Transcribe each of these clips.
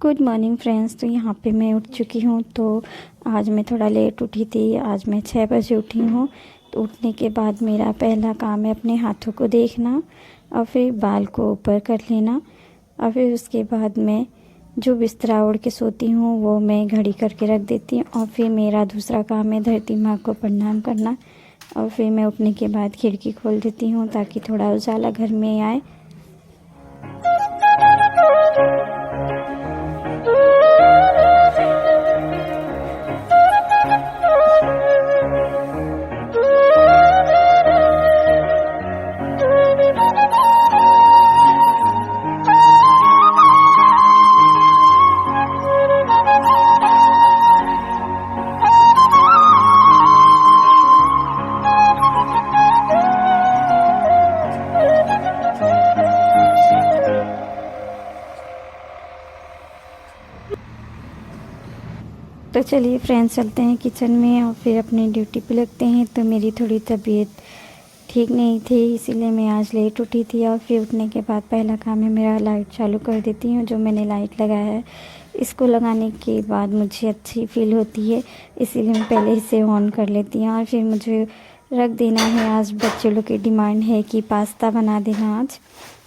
Good morning friends. तो यहाँ पे मैं उठ चुकी हूँ। तो आज मैं थोड़ा लेट उठी थी। आज मैं 6 बजे उठी हूँ। तो उठने के बाद मेरा पहला काम है अपने हाथों को देखना और फिर बाल को ऊपर कर लेना और फिर उसके बाद मैं जो बिस्तरा ओढ़ के सोती हूँ वो मैं घड़ी करके रख देती हूँ। और फिर मेरा दूसरा काम है धरती माँ को प्रणाम करना। और फिर मैं उठने के बाद खिड़की खोल देती हूँ ताकि थोड़ा उजाला घर में आए। तो चलिए फ्रेंड्स चलते हैं किचन में और फिर अपनी ड्यूटी पे लगते हैं। तो मेरी थोड़ी तबीयत ठीक नहीं थी इसीलिए मैं आज लेट उठी थी। और फिर उठने के बाद पहला काम है मेरा लाइट चालू कर देती हूँ। जो मैंने लाइट लगाया है इसको लगाने के बाद मुझे अच्छी फील होती है इसीलिए मैं पहले इसे ऑन कर लेती हूँ। और फिर मुझे रख देना है। आज बच्चे लोग की डिमांड है कि पास्ता बना देना आज।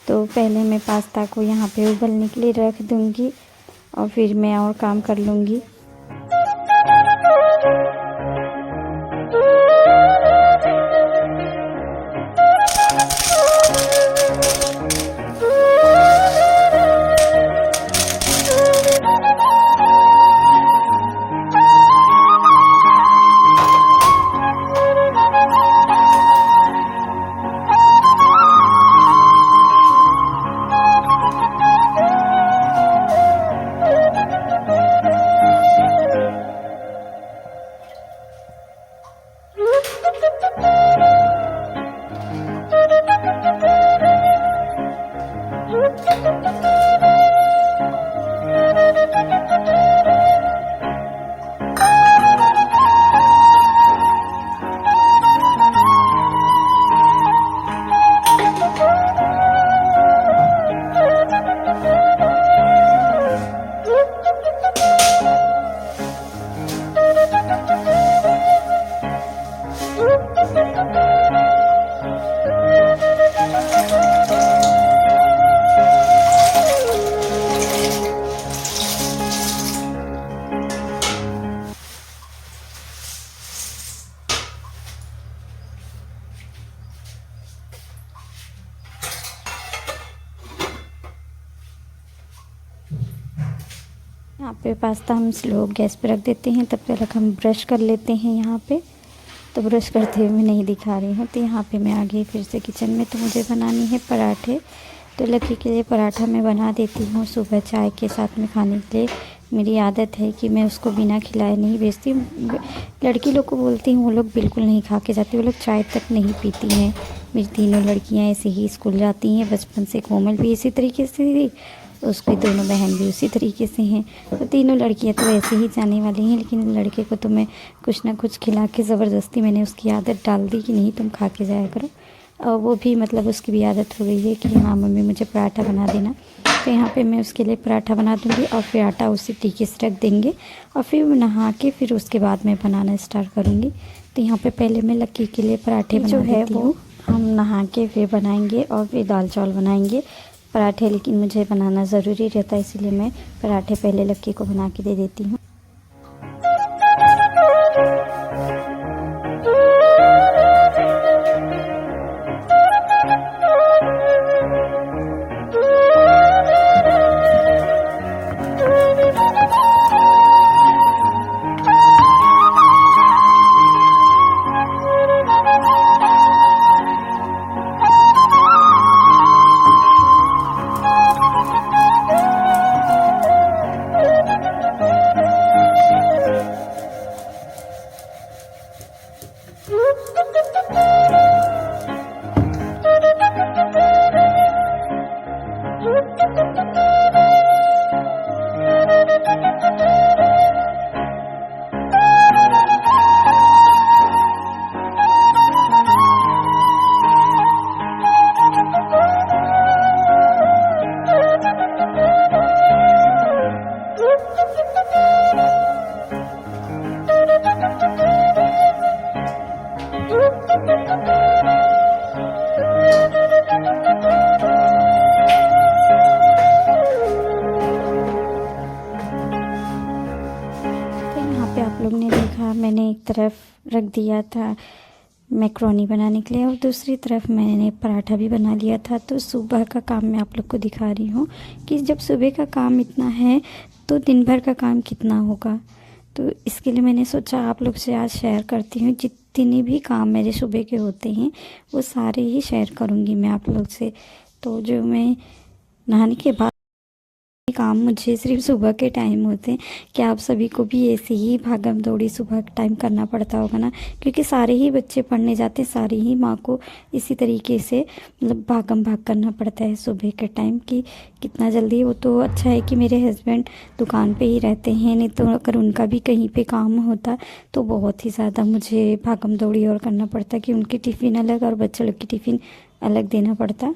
तो पहले मैं पास्ता को यहाँ पे उबलने के लिए रख दूँगी और फिर मैं और काम कर लूँगी। यहाँ पे पास्ता हम स्लो गैस पे रख देते हैं। तब तक हम ब्रश कर लेते हैं यहाँ पे। तो ब्रश करते हुए मैं नहीं दिखा रही हूँ। तो यहाँ पे मैं आ गई फिर से किचन में। तो मुझे बनानी है पराठे। तो लकी के लिए पराठा मैं बना देती हूँ सुबह चाय के साथ में खाने के लिए। मेरी आदत है कि मैं उसको बिना खिलाए नहीं भेजती। लड़की लोग को बोलती हूँ वो लोग बिल्कुल नहीं खा के जाती। वो लोग चाय तक नहीं पीती हैं। मेरी तीनों लड़कियाँ ऐसे ही स्कूल जाती हैं बचपन से। कोमल भी इसी तरीके से थी, उसकी दोनों बहन भी उसी तरीके से हैं। तो तीनों लड़कियां तो ऐसे ही जाने वाली हैं। लेकिन लड़के को तो मैं कुछ ना कुछ खिला के ज़बरदस्ती मैंने उसकी आदत डाल दी कि नहीं तुम खा के जाया करो। और वो भी मतलब उसकी भी आदत हो गई है कि हाँ मम्मी मुझे पराठा बना देना। तो यहाँ पे मैं उसके लिए पराठा बना दूँगी और फिर आटा उसी तरीके से रख देंगे। और फिर नहा के फिर उसके बाद मैं बनाना स्टार्ट करूँगी। तो यहाँ पर पहले मैं लक्की के लिए पराठे जो है वो हम नहा के फिर बनाएंगे और फिर दाल चावल बनाएंगे पराठे। लेकिन मुझे बनाना ज़रूरी रहता है इसीलिए मैं पराठे पहले लक्की को बना के दे देती हूँ। था मैंने एक तरफ रख दिया था मैक्रोनी बनाने के लिए और दूसरी तरफ मैंने पराठा भी बना लिया था। तो सुबह का काम मैं आप लोग को दिखा रही हूँ कि जब सुबह का काम इतना है तो दिन भर का काम कितना होगा। तो इसके लिए मैंने सोचा आप लोग से आज शेयर करती हूँ। जितने भी काम मेरे सुबह के होते हैं वो सारे ही शेयर करूँगी मैं आप लोग से। तो जो मैं नहाने के बाद काम मुझे सिर्फ सुबह के टाइम होते हैं, क्या आप सभी को भी ऐसे ही भागम दौड़ी सुबह के टाइम करना पड़ता होगा ना? क्योंकि सारे ही बच्चे पढ़ने जाते हैं, सारी ही माँ को इसी तरीके से मतलब भागम भाग करना पड़ता है सुबह के टाइम कि कितना जल्दी। वो तो अच्छा है कि मेरे हस्बैंड दुकान पे ही रहते हैं, नहीं तो अगर उनका भी कहीं पे काम होता तो बहुत ही ज़्यादा मुझे भागम दौड़ी और करना पड़ता कि उनकी टिफ़िन अलग और बच्चों लोग की टिफ़िन अलग देना पड़ता।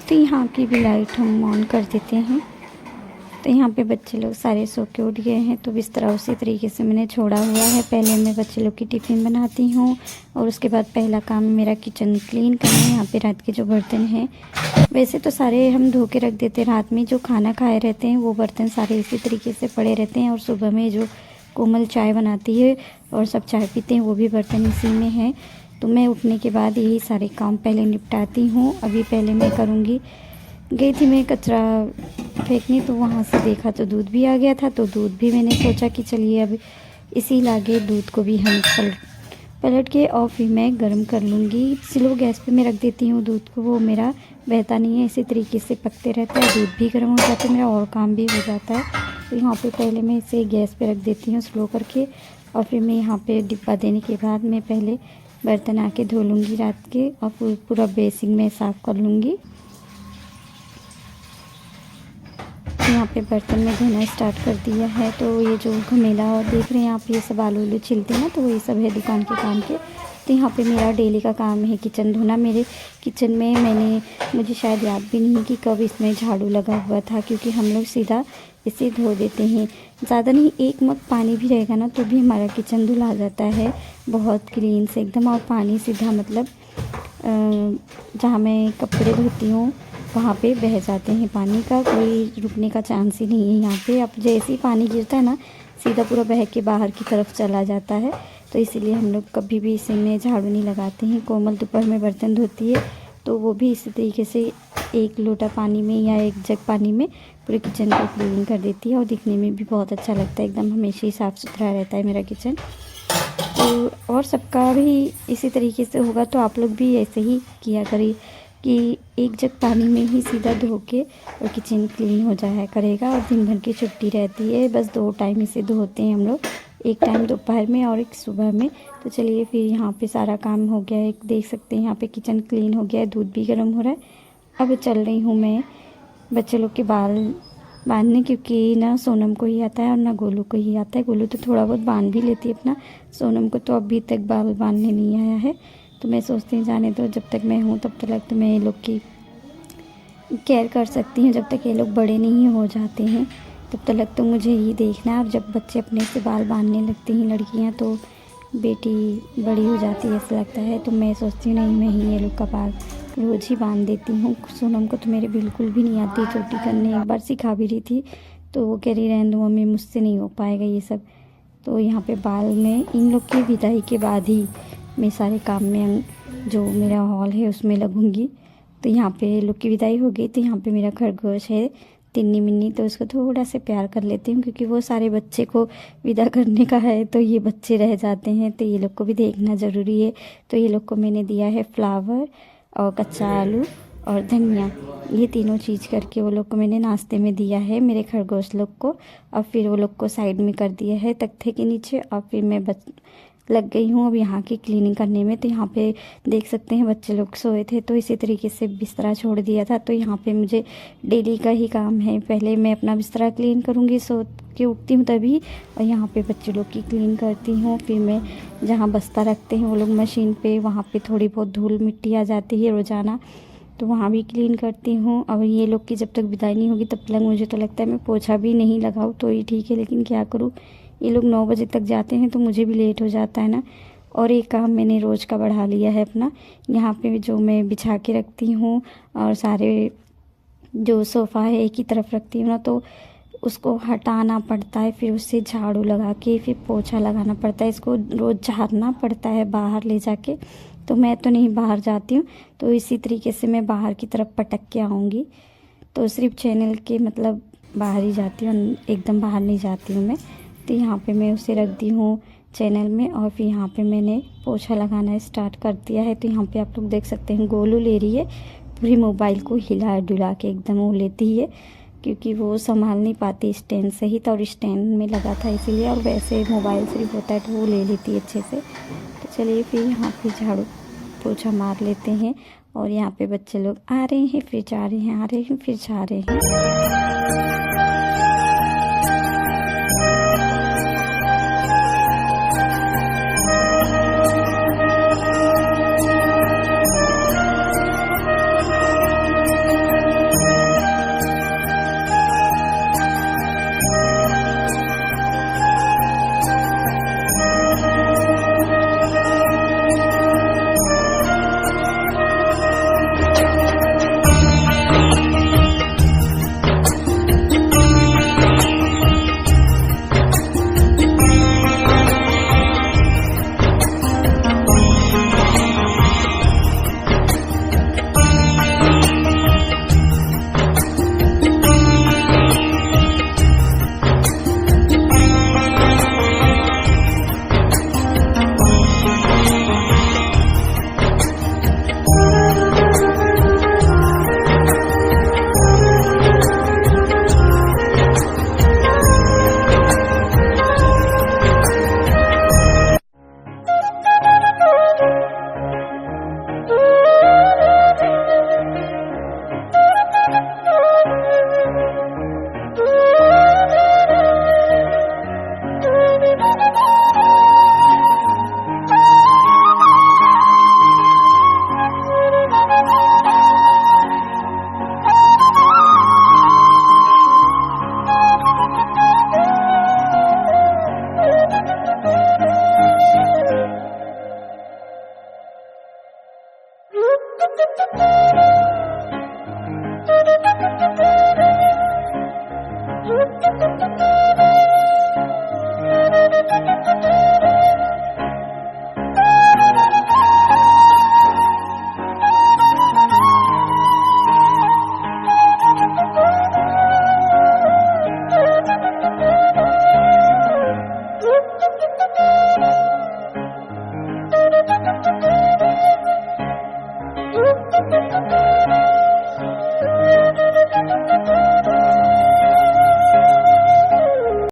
तो यहाँ की भी लाइट हम ऑन कर देते हैं। तो यहाँ पे बच्चे लोग सारे सो के उठ गए हैं, तो बिस्तरा उसी तरीके से मैंने छोड़ा हुआ है। पहले मैं बच्चे लोग की टिफ़िन बनाती हूँ और उसके बाद पहला काम मेरा किचन क्लीन करना। यहाँ पे रात के जो बर्तन हैं, वैसे तो सारे हम धो के रख देते हैं। रात में जो खाना खाए रहते हैं वो बर्तन सारे इसी तरीके से पड़े रहते हैं, और सुबह में जो कोमल चाय बनाती है और सब चाय पीते हैं वो भी बर्तन इसी में हैं। तो मैं उठने के बाद यही सारे काम पहले निपटाती हूँ। अभी पहले मैं करूँगी, गई थी मैं कचरा फेंकने, तो वहाँ से देखा तो दूध भी आ गया था। तो दूध भी मैंने सोचा कि चलिए अब इसी लागे दूध को भी हम पलट के और फिर मैं गर्म कर लूँगी। स्लो गैस पे मैं रख देती हूँ दूध को, वो मेरा बहता नहीं है, इसी तरीके से पकते रहता है, दूध भी गर्म हो जाता है मेरा और काम भी हो जाता है। तो यहाँ पे पहले मैं इसे गैस पे रख देती हूँ स्लो करके, और फिर मैं यहाँ पे डिब्बा देने के बाद मैं पहले बर्तन आके धो लूँगी रात के, और पूरा बेसिन में साफ़ कर लूँगी। यहाँ पे बर्तन में धोना स्टार्ट कर दिया है। तो ये जो घमेला और देख रहे हैं आप, ये सब आलू उलू छिलते हैं ना, तो वही सब है दुकान के काम के। तो यहाँ पे मेरा डेली का काम है किचन धोना। मेरे किचन में मुझे शायद याद भी नहीं कि कब इसमें झाड़ू लगा हुआ था, क्योंकि हम लोग सीधा इसे धो देते हैं। ज़्यादा नहीं, 1 मग पानी भी रहेगा ना तो भी हमारा किचन धुला जाता है बहुत क्लीन से एकदम। और पानी सीधा मतलब जहाँ मैं कपड़े धोती हूँ वहाँ पे बह जाते हैं, पानी का कोई रुकने का चांस ही नहीं है यहाँ पे। अब जैसे ही पानी गिरता है ना, सीधा पूरा बह के बाहर की तरफ चला जाता है। तो इसीलिए हम लोग कभी भी इसमें झाड़ू नहीं लगाते हैं। कोमल दोपहर में बर्तन धोती है तो वो भी इसी तरीके से 1 लोटा पानी में या 1 जग पानी में पूरे किचन को क्लीन कर देती है, और दिखने में भी बहुत अच्छा लगता है एकदम। हमेशा ही साफ़ सुथरा रहता है मेरा किचन। तो और सबका भी इसी तरीके से होगा, तो आप लोग भी ऐसे ही किया करिए कि 1 जग पानी में ही सीधा धो के और किचन क्लीन हो जाया करेगा। और दिन भर की छुट्टी रहती है, बस 2 टाइम इसे धोते हैं हम लोग, एक टाइम दोपहर में और एक सुबह में। तो चलिए फिर यहाँ पे सारा काम हो गया है, देख सकते हैं यहाँ पे किचन क्लीन हो गया है, दूध भी गर्म हो रहा है। अब चल रही हूँ मैं बच्चे लोग के बाल बांधने, क्योंकि ना सोनम को ही आता है और ना गोलू को ही आता है। गोलू तो थोड़ा बहुत बांध भी लेती है अपना, सोनम को तो अभी तक बाल बांधने नहीं आया है। तो मैं सोचती हूँ जाने दो, जब तक मैं हूँ तब तक तो मैं ये लोग की केयर कर सकती हूँ। जब तक ये लोग बड़े नहीं हो जाते हैं तब तक तो मुझे ही देखना है। और जब बच्चे अपने से बाल बांधने लगती हैं लड़कियाँ, तो बेटी बड़ी हो जाती है ऐसा लगता है। तो मैं सोचती हूँ नहीं, मैं ही ये लोग का बाल रोज़ ही बांध देती हूँ। सोनम को तो मेरे बिल्कुल भी नहीं आती चोटी करने, एक बार सिखा भी रही थी तो वो कह रही रहने दो मम्मी, मुझसे नहीं हो पाएगा ये सब। तो यहाँ पे बाल में इन लोग की विदाई के बाद ही मैं सारे काम में, जो मेरा हॉल है उसमें लगूंगी। तो यहाँ पे लोग की विदाई हो गई, तो यहाँ पे मेरा खरगोश है तिन्नी मिन्नी, तो उसको थोड़ा सा प्यार कर लेती हूँ, क्योंकि वो सारे बच्चे को विदा करने का है तो ये बच्चे रह जाते हैं, तो ये लोग को भी देखना ज़रूरी है। तो ये लोग को मैंने दिया है फ्लावर और कच्चा आलू और धनिया, ये तीनों चीज़ करके वो लोग को मैंने नाश्ते में दिया है मेरे खरगोश लोग को। और फिर वो लोग को साइड में कर दिया है तख्ते के नीचे, और फिर मैं लग गई हूँ अब यहाँ की क्लीनिंग करने में। तो यहाँ पे देख सकते हैं बच्चे लोग सोए थे, तो इसी तरीके से बिस्तरा छोड़ दिया था। तो यहाँ पे मुझे डेली का ही काम है, पहले मैं अपना बिस्तरा क्लीन करूँगी, सो के उठती हूँ तभी, और यहाँ पे बच्चे लोग की क्लीन करती हूँ। फिर मैं जहाँ बस्ता रखते हैं वो लोग मशीन पे, वहाँ पे थोड़ी बहुत धूल मिट्टी आ जाती है रोज़ाना, तो वहाँ भी क्लीन करती हूँ। अब ये लोग की जब तक विदाई नहीं होगी तब तक मुझे तो लगता है मैं पोछा भी नहीं लगाऊँ तो ही ठीक है, लेकिन क्या करूँ, ये लोग 9 बजे तक जाते हैं तो मुझे भी लेट हो जाता है ना। और एक काम मैंने रोज़ का बढ़ा लिया है अपना, यहाँ पे जो मैं बिछा के रखती हूँ और सारे जो सोफ़ा है एक ही तरफ रखती हूँ ना, तो उसको हटाना पड़ता है, फिर उससे झाड़ू लगा के फिर पोछा लगाना पड़ता है, इसको रोज़ झाड़ना पड़ता है बाहर ले जाके। तो मैं तो नहीं बाहर जाती हूँ, तो इसी तरीके से मैं बाहर की तरफ पटक के आऊँगी। तो सिर्फ चैनल के मतलब बाहर ही जाती हूँ, एकदम बाहर नहीं जाती हूँ मैं। तो यहाँ पे मैं उसे रख दी हूँ चैनल में, और फिर यहाँ पे मैंने पोछा लगाना स्टार्ट कर दिया है। तो यहाँ पे आप लोग देख सकते हैं गोलू ले रही है पूरी मोबाइल को हिला डुला के, एकदम वो लेती है, क्योंकि वो संभाल नहीं पाती स्टैंड सहित, और स्टैंड में लगा था इसीलिए, और वैसे मोबाइल सिर्फ होता है तो वो ले लेती है अच्छे से। तो चलिए फिर यहाँ पे झाड़ू पोछा मार लेते हैं। और यहाँ पे बच्चे लोग आ रहे हैं फिर जा रहे हैं, आ रहे हैं फिर जा रहे हैं। Thank you.